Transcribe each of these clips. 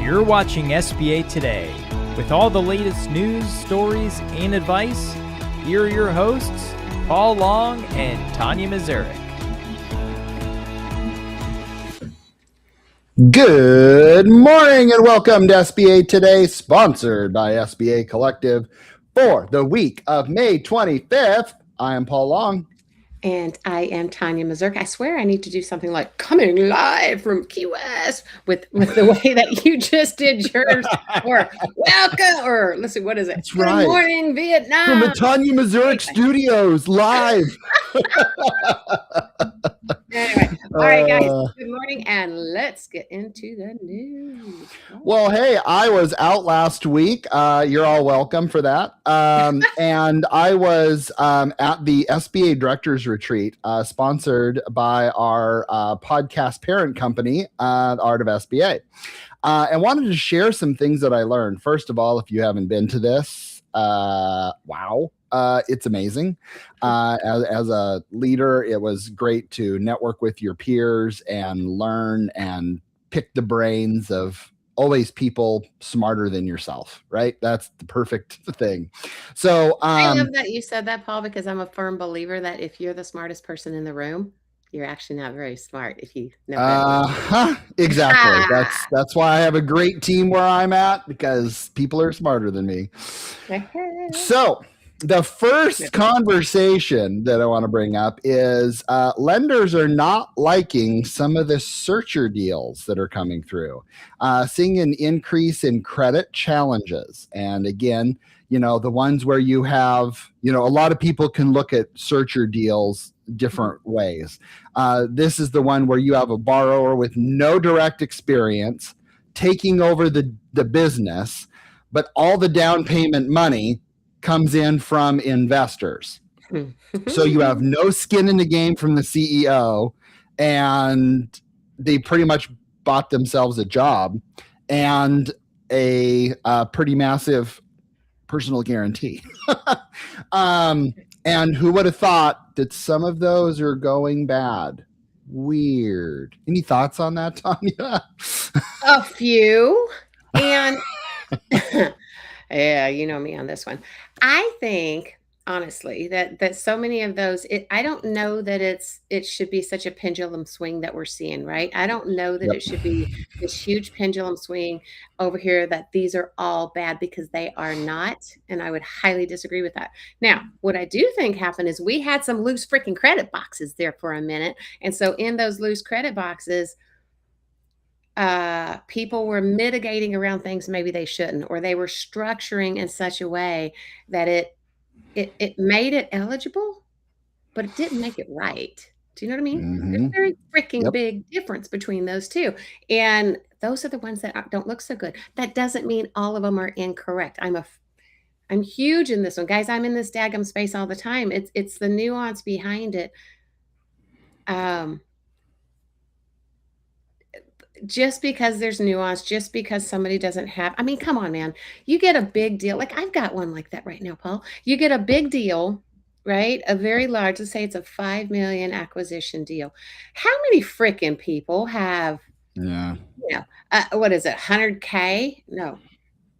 You're watching SBA Today. With all the latest news, stories, and advice, here are your hosts, Paul Long and Tanya Mazurek. Good morning and welcome to SBA Today, sponsored by SBA Collective for the week of May 25th. I am Paul Long. And I am Tanya Mazurek. I swear I need to do something like coming live from Key West with the way that you just did yours. Or welcome, or let's see, what is it? That's Good right. morning, Vietnam. From the Tanya Mazurek Studios, live. Anyway, all right, guys. Good morning, and let's get into the news. Well, hey, I was out last week. You're all welcome for that. And I was at the SBA Directors Retreat, sponsored by our podcast parent company, The Art of SBA. And wanted to share some things that I learned. First of all, if you haven't been to this, wow. It's amazing. As a leader, it was great to network with your peers and learn and pick the brains of always people smarter than yourself, right? That's the perfect thing. So I love that you said that, Paul, because I'm a firm believer that if you're the smartest person in the room, you're actually not very smart if you know. Exactly. That's why I have a great team where I'm at, because people are smarter than me. So the first conversation that I want to bring up is lenders are not liking some of the searcher deals that are coming through, seeing an increase in credit challenges. And again, the ones where you have, a lot of people can look at searcher deals different ways. This is the one where you have a borrower with no direct experience taking over the business, but all the down payment money comes in from investors. So you have no skin in the game from the CEO, and they pretty much bought themselves a job and a pretty massive personal guarantee. And who would have thought that some of those are going bad? Weird. Any thoughts on that, Tanya? A few. And yeah, you know me on this one. I think, honestly, that so many of those, I don't know that it should be such a pendulum swing that we're seeing, right? I don't know that it should be this huge pendulum swing over here that these are all bad, because they are not. And I would highly disagree with that. Now, what I do think happened is we had some loose freaking credit boxes there for a minute. And so in those loose credit boxes, people were mitigating around things maybe they shouldn't, or they were structuring in such a way that it made it eligible, but it didn't make it right. Do you know what I mean? Mm-hmm. There's a very freaking big difference between those two. And those are the ones that don't look so good. That doesn't mean all of them are incorrect. I'm huge in this one. Guys, I'm in this daggum space all the time. It's the nuance behind it. Just because there's nuance, just because somebody doesn't have, come on, man. You get a big deal. Like I've got one like that right now, Paul. You get a big deal, right? A very large, let's say it's a 5 million acquisition deal. How many freaking people have, what is it? 100K? No,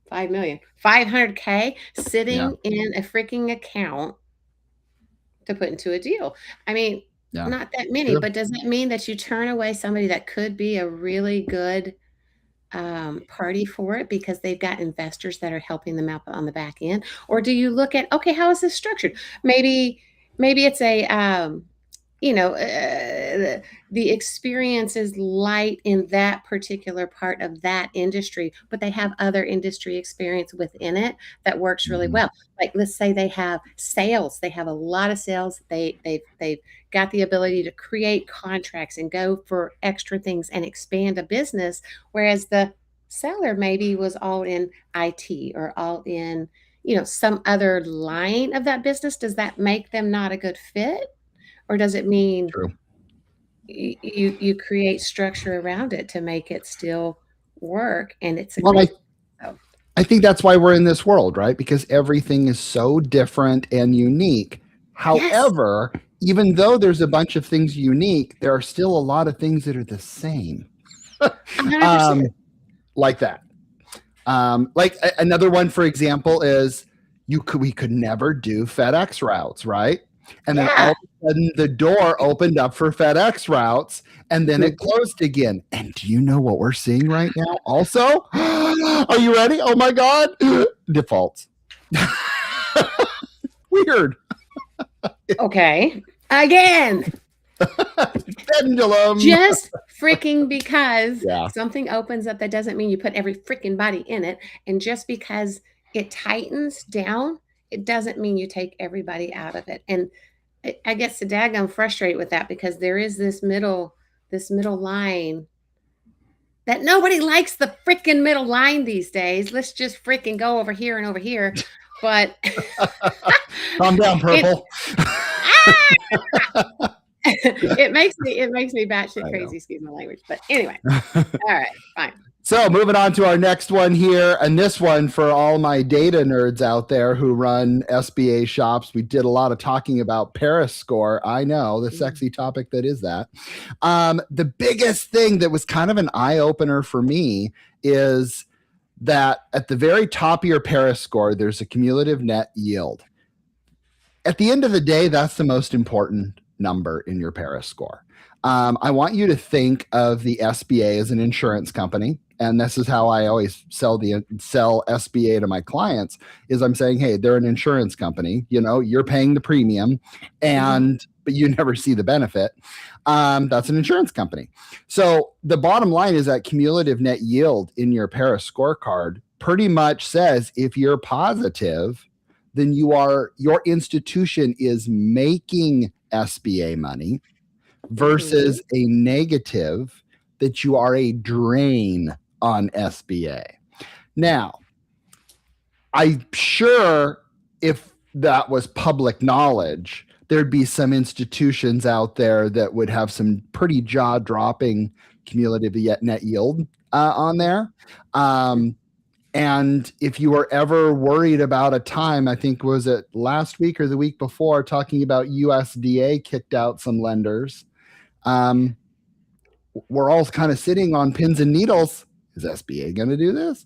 5 million, 500K sitting in a freaking account to put into a deal. Not that many, but does that mean that you turn away somebody that could be a really good party for it because they've got investors that are helping them out on the back end? Or do you look at, okay, how is this structured? Maybe it's a, the experience is light in that particular part of that industry, but they have other industry experience within it that works really well. Like, let's say they have sales. They have a lot of sales. They've got the ability to create contracts and go for extra things and expand a business, whereas the seller maybe was all in IT or all in, some other line of that business. Does that make them not a good fit? Or does it mean you create structure around it to make it still work? And it's I think that's why we're in this world, right? Because everything is so different and unique. However, even though there's a bunch of things unique, there are still a lot of things that are the same. 100%. Like that. Another one, for example, is we could never do FedEx routes, right? And then all of a sudden the door opened up for FedEx routes and then it closed again. And do you know what we're seeing right now? Also, are you ready? Oh my God. Defaults. Weird. Okay. Again. Pendulum. Just freaking because something opens up, that doesn't mean you put every freaking body in it. And just because it tightens down, it doesn't mean you take everybody out of it. And I get so daggone frustrated with that, because there is this middle line that nobody likes. The freaking middle line these days. Let's just freaking go over here and over here. But calm down, Purple. It makes me batshit crazy, excuse my language. But anyway, all right, fine. So moving on to our next one here, and this one for all my data nerds out there who run SBA shops. We did a lot of talking about Paris score. I know, the sexy topic that is that. The biggest thing that was kind of an eye-opener for me is that at the very top of your Paris score, there's a cumulative net yield. At the end of the day, that's the most important number in your Paris score. I want you to think of the SBA as an insurance company. And this is how I always sell SBA to my clients, is I'm saying, hey, they're an insurance company. You know, you're paying the premium, but you never see the benefit. That's an insurance company. So the bottom line is that cumulative net yield in your Paris scorecard pretty much says if you're positive, then your institution is making SBA money, versus a negative that you are a drain on SBA. Now, I'm sure if that was public knowledge, there'd be some institutions out there that would have some pretty jaw-dropping cumulative net yield on there. And if you were ever worried about a time, I think, was it last week or the week before, talking about USDA kicked out some lenders. We're all kind of sitting on pins and needles. Is SBA going to do this?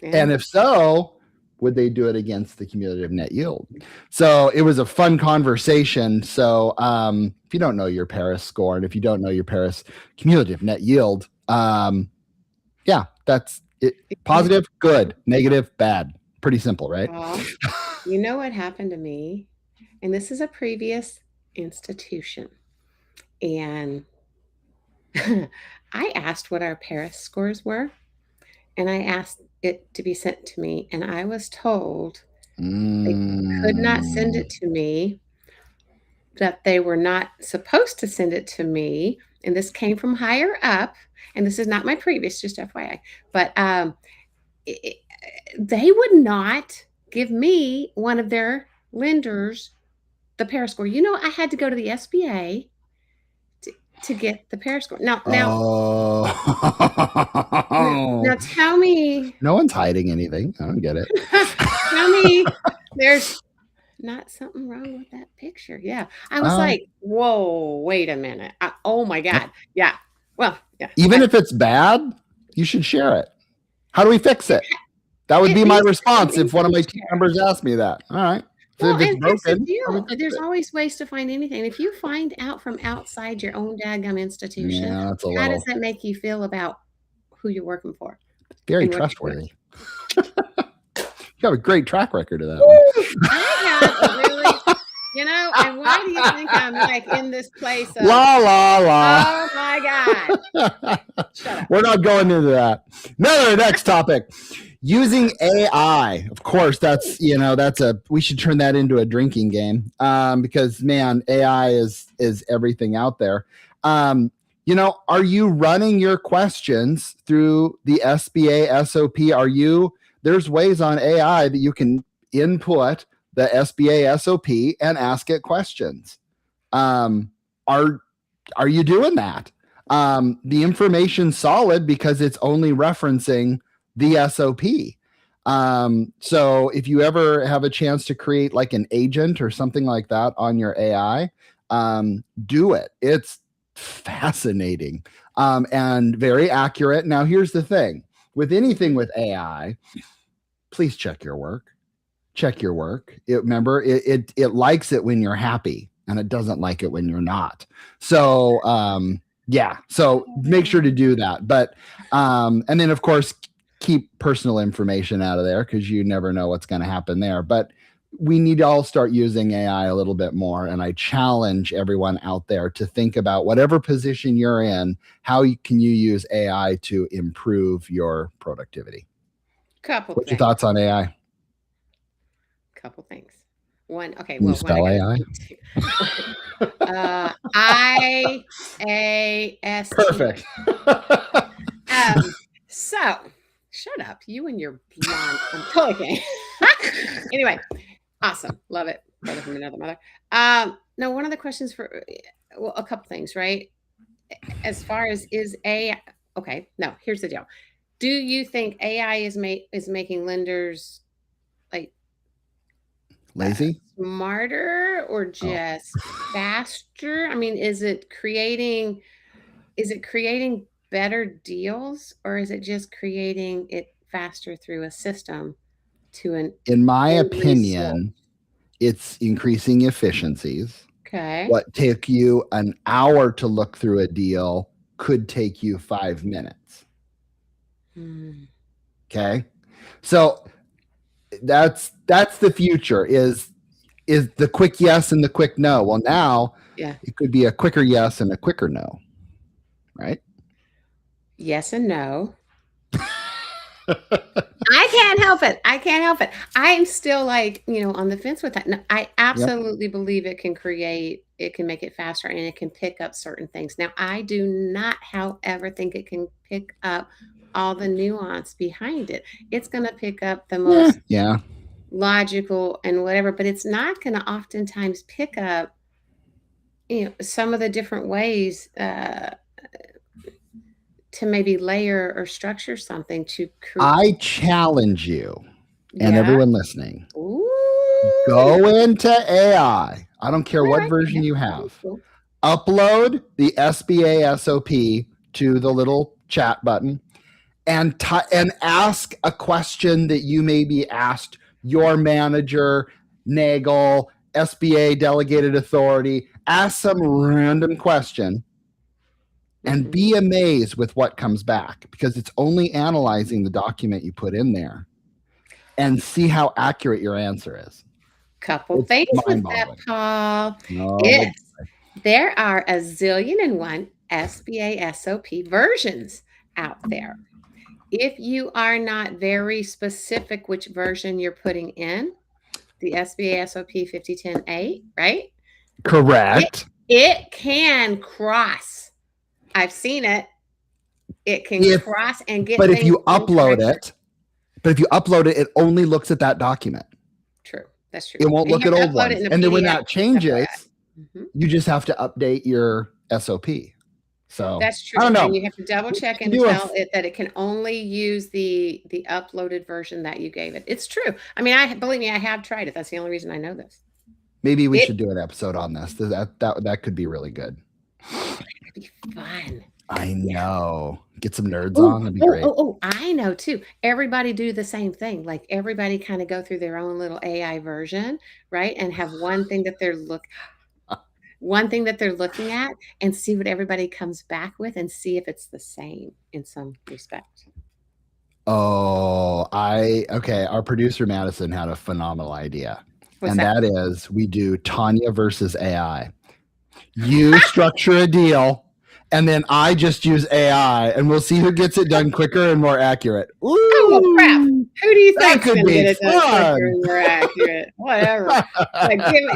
And if so, would they do it against the cumulative net yield? So it was a fun conversation. So if you don't know your Paris score, and if you don't know your Paris cumulative net yield, that's it. Positive, good. Negative, bad. Pretty simple, right? Well, you know what happened to me? And this is a previous institution. And I asked what our Paris scores were, and I asked it to be sent to me, and I was told they could not send it to me, that they were not supposed to send it to me, and this came from higher up, and this is not my previous, just FYI, but they would not give me, one of their lenders, the Paris score. You know, I had to go to the SBA to get the Paris score. Now tell me. No one's hiding anything. I don't get it. Tell me there's not something wrong with that picture. Yeah. I was like, whoa, wait a minute. Oh my God. Yeah. Well, yeah. Even if it's bad, you should share it. How do we fix it? That would be my response if one of my team members asked me that. All right. Well, and that's the deal. There's always ways to find anything. If you find out from outside your own daggum institution, how does that make you feel about who you're working for? Very trustworthy. You have a great track record of that one. I have really, and why do you think I'm like in this place of la la la? Oh my God. Shut up. We're not going into that. Next topic. Using AI, of course, we should turn that into a drinking game, because man, AI is everything out there. Are you running your questions through the SBA SOP? There's ways on AI that you can input the SBA SOP and ask it questions. Are you doing that? The information's solid because it's only referencing the SOP. So if you ever have a chance to create like an agent or something like that on your AI, do it. It's fascinating and very accurate. Now, here's the thing. with anything with AI, please check your work. Check your work. Remember, it likes it when you're happy, and it doesn't like it when you're not. So yeah, so make sure to do that. But and then of course keep personal information out of there, because you never know what's going to happen there. But we need to all start using AI a little bit more. And I challenge everyone out there to think about whatever position you're in, how can you use AI to improve your productivity? What's your thoughts on AI? Couple things. One, okay. Can you spell AI? IAS. Perfect. So shut up, you and your blonde. I'm totally kidding. Anyway, awesome. Love it. Brother from another mother. No, one of the questions well, a couple things, right? As far as is AI, okay, no, here's the deal. Do you think AI is making lenders like lazy, smarter, or just faster? I mean, is it creating better deals, or is it just creating it faster through a system to an in my opinion, it's increasing efficiencies. Okay. What take you an hour to look through a deal could take you 5 minutes. Okay. So that's the future is the quick yes and the quick no. Well, now it could be a quicker yes and a quicker no. Right? Yes and no. I can't help it. I'm still like, on the fence with that. No, I absolutely believe it can make it faster, and it can pick up certain things. Now, I do not, however, think it can pick up all the nuance behind it. It's going to pick up the most logical and whatever, but it's not going to oftentimes pick up, some of the different ways to maybe layer or structure something to create. I challenge you and everyone listening. Go into AI. I don't care what version you have. Upload the SBA SOP to the little chat button and ask a question that you maybe asked your manager, Nagel, SBA delegated authority. Ask some random question. And be amazed with what comes back, because it's only analyzing the document you put in there, and see how accurate your answer is. Couple things with that, Paul. There are a zillion and one SBA SOP versions out there. If you are not very specific which version you're putting in, the SBA SOP 5010A, right? Correct. It can cross. I've seen it. It can cross and get. But if you upload it, it only looks at that document. True. That's true. It won't look at old ones. And then when that changes, you just have to update your SOP. So that's true. I don't know. And you have to double check and tell it that it can only use the uploaded version that you gave it. It's true. I mean, believe me, I have tried it. That's the only reason I know this. Maybe we should do an episode on this. That could be really good. It'd be fun. I know. Get some nerds on. That'd be great. I know too. Everybody do the same thing. Like everybody kind of go through their own little AI version, right? And have one thing that they're looking at, and see what everybody comes back with, and see if it's the same in some respect. Our producer Madison had a phenomenal idea. That is, we do Tanya versus AI. You structure a deal, and then I just use AI, and we'll see who gets it done quicker and more accurate. Ooh, oh crap! Who do you think could get it done quicker and more accurate? Whatever. Like, give.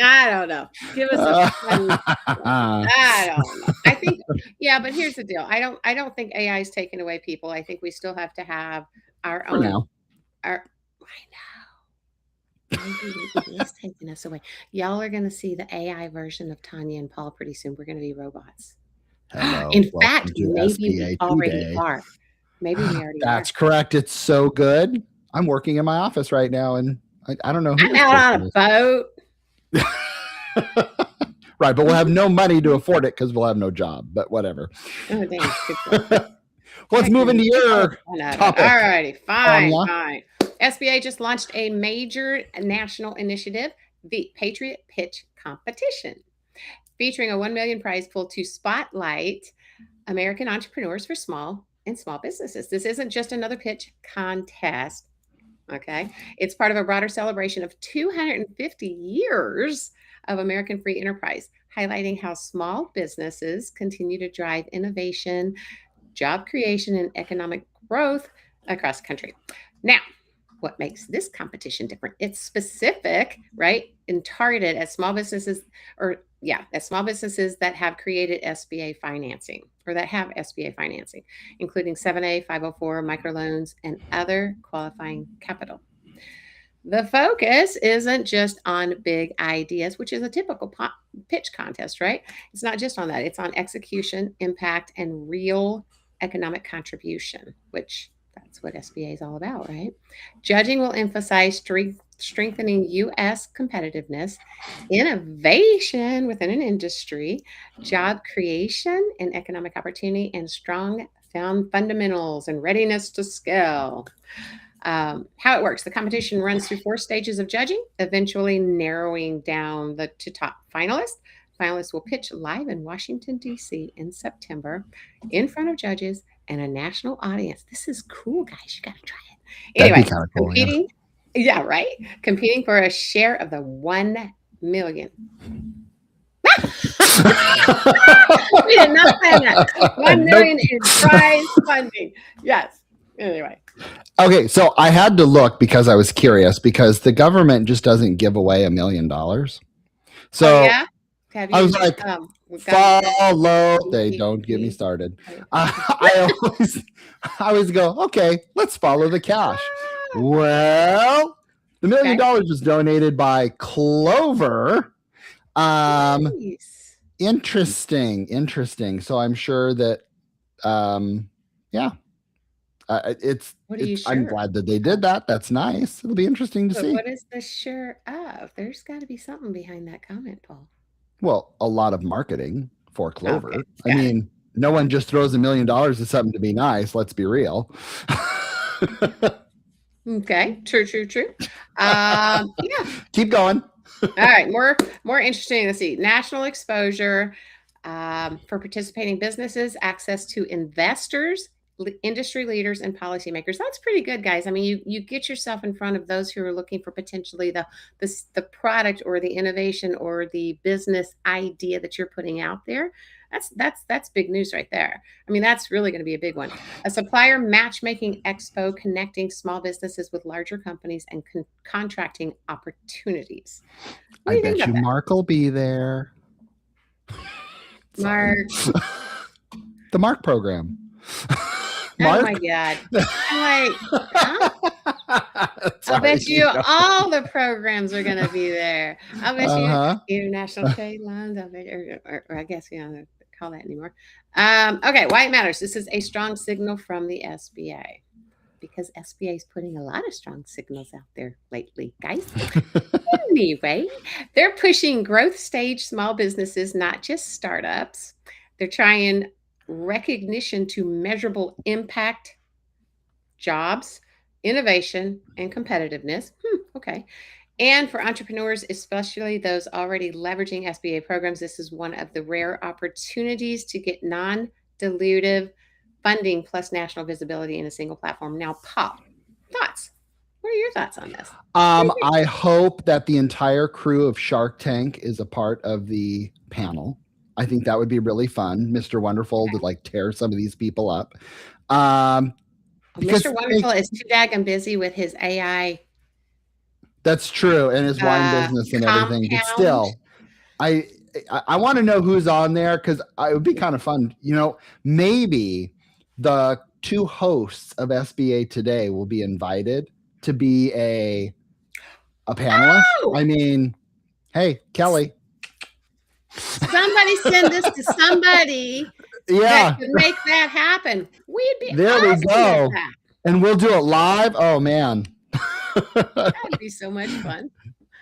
I don't know. Give us a fun. I don't know. I think, but here's the deal. I don't think AI is taking away people. I think we still have to have our own. Now. I know. It's taking us away. Y'all are going to see the AI version of Tanya and Paul pretty soon. We're going to be robots. Hello. In fact, maybe we already are. Maybe we already That's correct. It's so good. I'm working in my office right now, and I don't know who. I'm out on a boat. Right, but we'll have no money to afford it because we'll have no job. But whatever. Oh, dang. Let's move into your topic. All righty, fine. SBA just launched a major national initiative, the Patriot Pitch Competition, featuring a $1 million prize pool to spotlight American entrepreneurs for small businesses. This isn't just another pitch contest. Okay. It's part of a broader celebration of 250 years of American free enterprise, highlighting how small businesses continue to drive innovation, job creation, and economic growth across the country. Now, what makes this competition different? It's specific, right? And targeted at small businesses that have created SBA financing or that have SBA financing, including 7A, 504, microloans, and other qualifying capital. The focus isn't just on big ideas, which is a typical pitch contest, right? It's not just on that. It's on execution, impact, and real economic contribution, which that's what SBA is all about, right? Judging will emphasize strengthening U.S. competitiveness, innovation within an industry, job creation and economic opportunity, and strong fundamentals and readiness to scale. How it works. The competition runs through 4 stages of judging, eventually narrowing down to top finalists. Finalists will pitch live in Washington, D.C. in September in front of judges and a national audience. This is cool, guys. You got to try it. Anyway, cool, competing. Yeah, right. Competing for a share of the $1 million. We did not plan that. $1 million in prize funding. Yes. Anyway. Okay, so I had to look because I was curious because the government just doesn't give away $1 million. So yeah? I was like, follow. They don't get me started. I always go, okay, let's follow the cash. Well, the $1 million was donated by Clover. Nice. Interesting. So I'm sure that, I'm glad that they did that. That's nice. It'll be interesting to see. What is the sure of? There's got to be something behind that comment, Paul. Well, a lot of marketing for Clover. Okay, I mean, no one just throws $1 million at something to be nice. Let's be real. Okay. True. Yeah. Keep going. All right. More interesting. Let's see. National exposure for participating businesses, access to investors, industry leaders, and policymakers. That's pretty good, guys. I mean, you get yourself in front of those who are looking for potentially the product or the innovation or the business idea that you're putting out there. That's big news right there. I mean, that's really going to be a big one. A supplier matchmaking expo connecting small businesses with larger companies and contracting opportunities. I bet you Mark will be there. Mark. The Mark program. Mark? Oh my God. I'm like, huh? I'll bet you all the programs are going to be there. I'll bet you international trade lines. I'll bet, or I guess we don't call that anymore. Okay, why it matters. This is a strong signal from the SBA because SBA is putting a lot of strong signals out there lately, guys. Anyway, they're pushing growth stage small businesses, not just startups. They're trying recognition to measurable impact, jobs, innovation, and competitiveness. Okay. And for entrepreneurs, especially those already leveraging SBA programs, this is one of the rare opportunities to get non-dilutive funding plus national visibility in a single platform. Now, Paul, thoughts? What are your thoughts on this? I hope that the entire crew of Shark Tank is a part of the panel. I think that would be really fun, Mr. Wonderful, to like tear some of these people up. Mr. Wonderful is too daggum busy with his AI. That's true, and his wine business and everything. But still, I want to know who's on there because it would be kind of fun. You know, maybe the 2 hosts of SBA Today will be invited to be a panelist. Oh! I mean, hey, Kelly. Somebody send this to somebody that could make that happen. We'd be there. We go, and we'll do it live. Oh man, that'd be so much fun.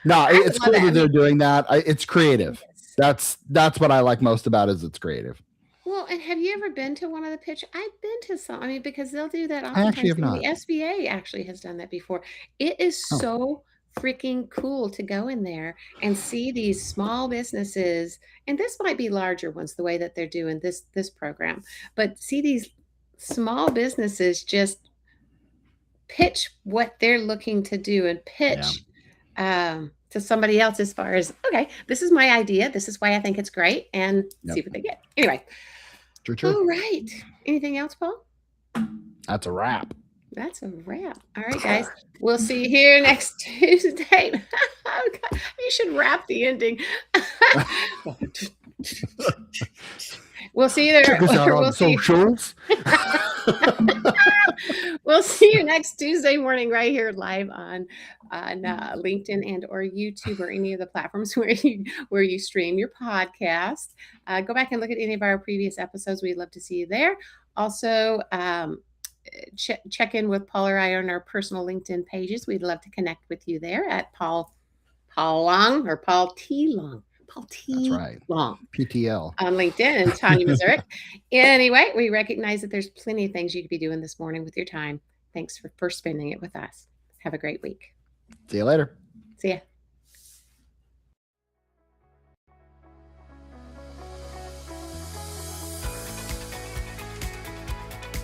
No, it's cool that they're doing that. It's creative. That's what I like most about it. Is it's creative. Well, Well, and have you ever been to one of the pitch? I've been to some. I mean, because they'll do that I actually oftentimes. have The not. SBA actually has done that before. It is Oh. so freaking cool to go in there and see these small businesses, and this might be larger ones the way that they're doing this program, but see these small businesses just pitch what they're looking to do and pitch to somebody else as far as, okay, this is my idea. This is why I think it's great, and see what they get. Anyway. True. All right. Anything else, Paul? That's a wrap. That's a wrap. All right, guys. We'll see you here next Tuesday. Oh, God. You should wrap the ending. We'll see you there. Check us out on socials. We'll see you next Tuesday morning right here live on LinkedIn and or YouTube or any of the platforms where you stream your podcast. Go back and look at any of our previous episodes. We'd love to see you there. Also, check in with Paul or I on our personal LinkedIn pages. We'd love to connect with you there at Paul Long or Paul T. Long. Paul T. That's right. Long. PTL. On LinkedIn and Tanya Mazurek. Anyway, we recognize that there's plenty of things you could be doing this morning with your time. Thanks for spending it with us. Have a great week. See you later. See ya.